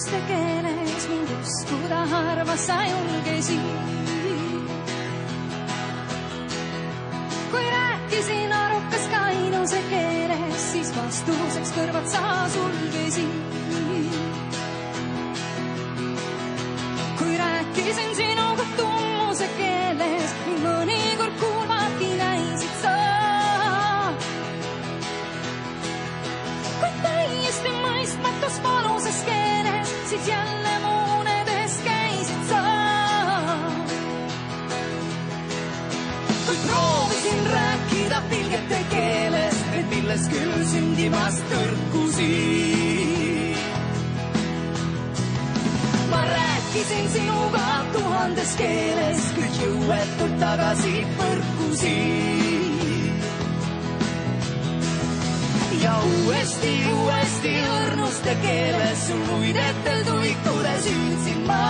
õrnuste keeles mind uskuda harva sa julgesid. Kui rääkisin arukas kainuse keeles, siis vastuseks kõrvad sa sulgesid. Kui rääkisin sinuga tummuse keeles, mind mõnikord kuulmagi näisid sa. Kui täiesti mõistmatus valusas keeles, siis jälle muunedes käisid sa. Kui proovisin rääkida pilgete keeles, et milles küll sündimast tõrkusid. Ma rääkisin sinuga tuhandes keeles, kuid jõuetult tagasi põrkusid. Ja uuesti õrnuste keeles sul luidetel tuikudes hüüdsin ma.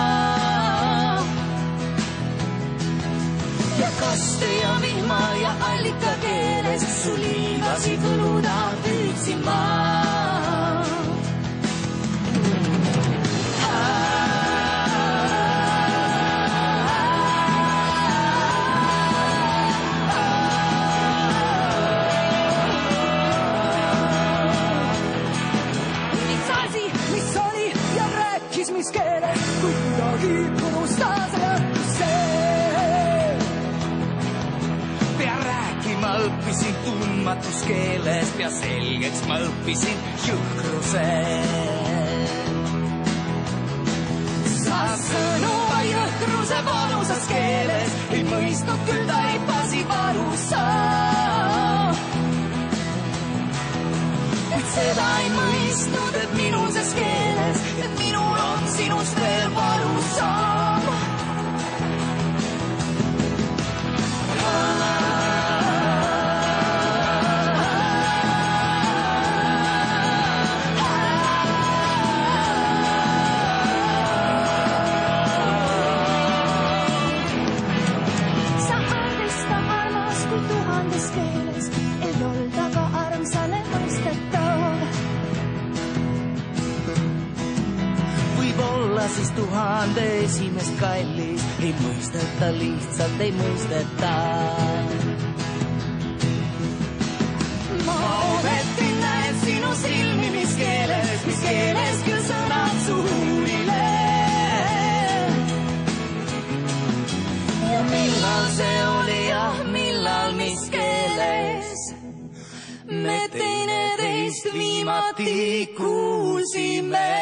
Ja kaste ja vihma ja allika keeles sul liigasid võluda püüdsin ma. Mis keeles, kui kuidagi unustas see. Pea rääkima õppisin tundmatus keeles, pea selgeks ma õppisin jõhkruse. Sa sõnu jõhkruse valusas keeles ei mõistnud küll taipasi valusa. Kuid seda ei mõistnud, et minuses keeles, et minul on sinust veel valusam. Sa andesta armas kui tuhandes keeles, ei olda ka armsale mõistetav. Võib-olla siis tuhande esimest kallis ei mõisteta, lihtsalt ei mõisteta. Ma ometi näen sinu silmi, mis keeles küll sõnad suulile. Ja millal see oli ja millal mis keeles me teineteist viimati kuulsime.